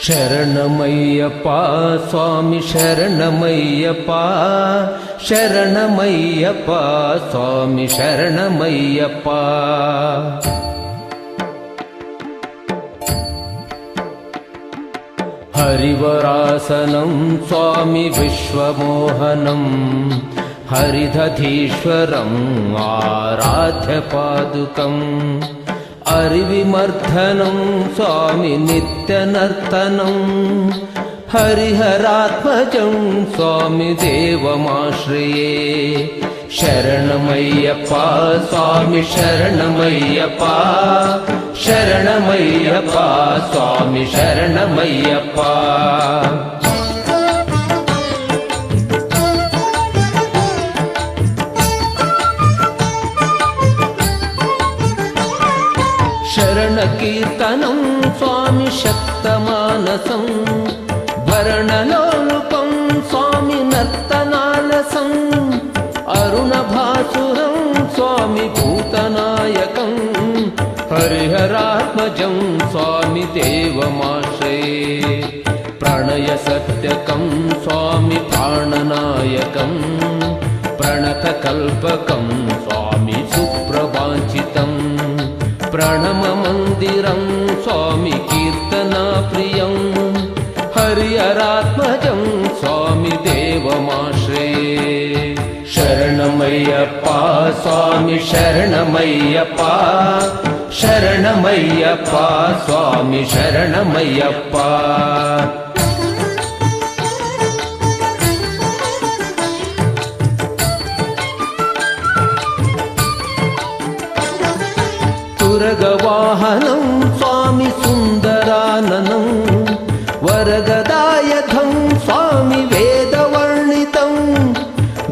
ಶರಣಮಯ್ಯಪ್ಪ ಸ್ವಾಮಿ ಶರಣಮಯ್ಯಪ್ಪ ಶರಣಮಯ್ಯಪ್ಪ ಸ್ವಾಮಿ ಶರಣಮಯ್ಯಪ್ಪ. ಹರಿವರಾಸನಂ ಸ್ವಾಮಿ ವಿಶ್ವಮೋಹನಂ ಹರಿದಧೀಶ್ವರಂ ಆರಾಧ್ಯ ಪಾದುಕಂ. ಅರಿವಿಮರ್ಧನಂ ಸ್ವಾಮಿ ನಿತ್ಯನರ್ತನಂ ಹರಿಹರಾತ್ಮಜಂ ಸ್ವಾಮಿ ದೇವಮಾಶ್ರಯೇ. ಶರಣಮಯ್ಯಪ್ಪ ಸ್ವಾಮಿ ಶರಣಮಯ್ಯಪ್ಪ ಶರಣಮಯ್ಯಪ್ಪ ಸ್ವಾಮಿ ಶರಣಮಯ್ಯಪ್ಪ. ಶರಣಕೀರ್ತನಂ ಸ್ವಾಮಿ ಶಕ್ತಮಾನಸಂ ಭರಣಲೋಲುಪಂ ಸ್ವಾಮಿ ನರ್ತನಾಲಸಂ ಅರುಣಭಾಸುರಂ ಸ್ವಾಮಿ ಭೂತನಾಯಕಂ ಹರಿಹರಾತ್ಮಜಂ ಸ್ವಾಮಿ ದೇವಮಾಶ್ರಯೇ. ಪ್ರಣಯ ಸತ್ಯಕಂ ಸ್ವಾಮಿ ಪ್ರಾಣನಾಯಕಂ ಪ್ರಣತಕಲ್ಪಕಂ ಸ್ವಾಮಿ ಸುಪ್ರಭಾಂಚಿತಂ. ಪ್ರಣಮ ಮಂದಿರಂ ಸ್ವಾಮಿ ಕೀರ್ತನಾ ಪ್ರಿಯಂ ಹರಿಹರಾತ್ಮಜಂ ಸ್ವಾಮಿ ದೇವಮಾಶ್ರಯೇ. ಶರಣಮಯ್ಯಪ್ಪ ಸ್ವಾಮಿ ಶರಣಮಯ್ಯಪ್ಪ ಶರಣಮಯ್ಯಪ್ಪ ಸ್ವಾಮಿ ಶರಣಮಯ್ಯಪ್ಪ. ತುರಗವಾಹನಂ ಸ್ವಾಮಿ ಸುಂದರಾನನಂ ವರಗದಾಯಧಂ ಸ್ವಾಮಿ ವೇದವರ್ಣಿತಂ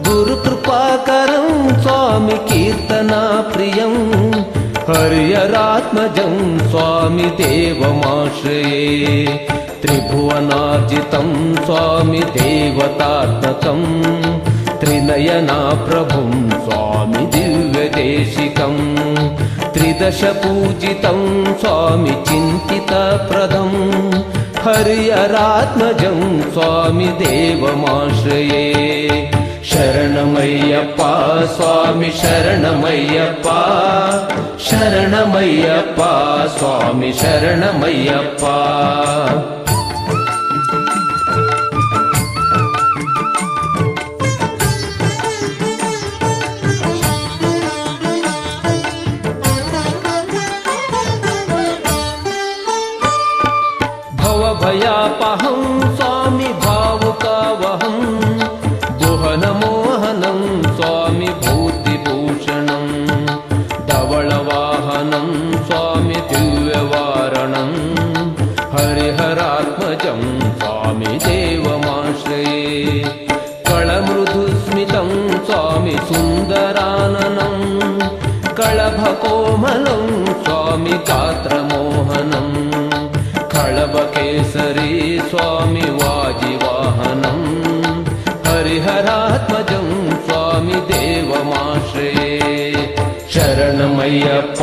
ಗುರುಕೃಪಾಕರಂ ಸ್ವಾಮಿ ಕೀರ್ತನಾ ಪ್ರಿಯಂ ಹರಿಹರಾತ್ಮಜಂ ಸ್ವಾಮಿ ದೇವಮಾಶ್ರಯೇ. ತ್ರಿಭುವನಾರ್ಜಿತಂ ಸ್ವಾಮಿ ದೇವತಾತ್ಮಕಂ ತ್ರಿನಯನಾ ಪ್ರಭುಂ ಸ್ವಾಮಿ ದಿವ್ಯದೇಶಿಕಂ. ತ್ರಿದಶ ಪೂಜಿತಂ ಸ್ವಾಮಿ ಚಿಂತಿತಪ್ರದಂ ಹರಿಹರಾತ್ಮಜಂ ಸ್ವಾಮಿ ದೇವಮಾಶ್ರಯೇ. ಶರಣಮಯ್ಯಪ್ಪ ಸ್ವಾಮಿ ಶರಣಮಯ್ಯಪ್ಪ ಶರಣಮಯ್ಯಪ್ಪ ಸ್ವಾಮಿ ಶರಣಮಯ್ಯಪ್ಪ. ಭಯಾಪಹಂ ಸ್ವಾಮಿ ಭಾವುಕಾವಹಂ ಗುಹನಮೋಹನಂ ಸ್ವಾಮಿ ಭೂತಿಭೂಷಣಂ ಧವಳವಾಹನಂ ಸ್ವಾಮಿ ದಿವ್ಯವಾರಣಂ ಹರಿಹರಾತ್ಮಜಂ ಸ್ವಾಮಿ ದೇವಮಾಶ್ರಯೇ. ಕಳಮೃದುಸ್ಮಿತಂ ಸ್ವಾಮಿ ಸುಂದರಾನನಂ ಕಳಭಕೋಮಲಂ ಸ್ವಾಮಿ ಗಾತ್ರಮೋಹನಂ ಕಳಭಕೇಸರಿ ಸ್ವಾಮಿ ವಾಜಿವಾಹನಂ ಹರಿಹರಾತ್ಮಜಂ ಸ್ವಾಮಿ ದೇವಮಾಶ್ರಯೇ. ಶರಣಮಯ್ಯಪ್ಪ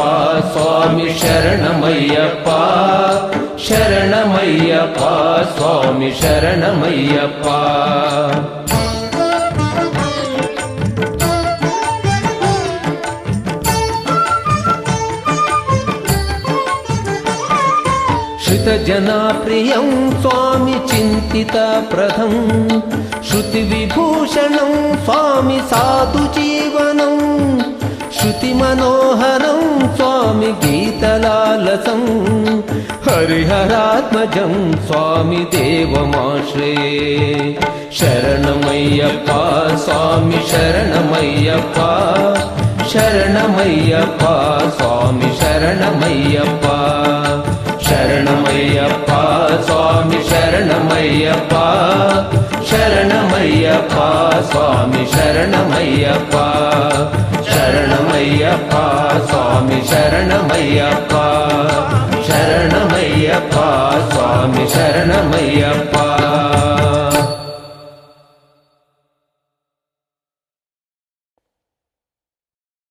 ಸ್ವಾಮಿ ಶರಣಮಯ್ಯಪ್ಪ ಶರಣಮಯ್ಯಪ್ಪ ಸ್ವಾಮಿ ಶರಣಮಯ್ಯಪ್ಪ. ಶ್ರುತಜನಪ್ರಿಯಂ ಸ್ವಾಮಿ ಚಿಂತಿತಪ್ರದಂ ಶ್ರುತಿವಿಭೂಷಣಂ ಸ್ವಾಮಿ ಸಾಧುಜೀವನಂ ಶ್ರುತಿಮನೋಹರಂ ಸ್ವಾಮಿ ಗೀತಲಾಲಸಂ ಹರಿಹರಾತ್ಮಜಂ ಸ್ವಾಮಿ ದೇವಮಾಶ್ರಯೇ. ಶರಣಮಯ್ಯಪ್ಪ ಸ್ವಾಮಿ ಶರಣಮಯ್ಯಪ್ಪ ಶರಣಮಯ್ಯಪ್ಪ ಸ್ವಾಮಿ ಶರಣಮಯ್ಯಪ್ಪ. ಶರಣಮಯ್ಯಪ್ಪ ಸ್ವಾಮಿ ಶರಣಮಯ್ಯಪ್ಪ ಶರಣಮಯ್ಯಪ್ಪ ಸ್ವಾಮಿ ಶರಣಮಯ್ಯಪ್ಪ. ಶರಣಮಯ್ಯಪ್ಪ ಸ್ವಾಮಿ ಶರಣಮಯ್ಯಪ್ಪ ಶರಣಮಯ್ಯಪ್ಪ ಸ್ವಾಮಿ ಶರಣಮಯ್ಯಪ್ಪ.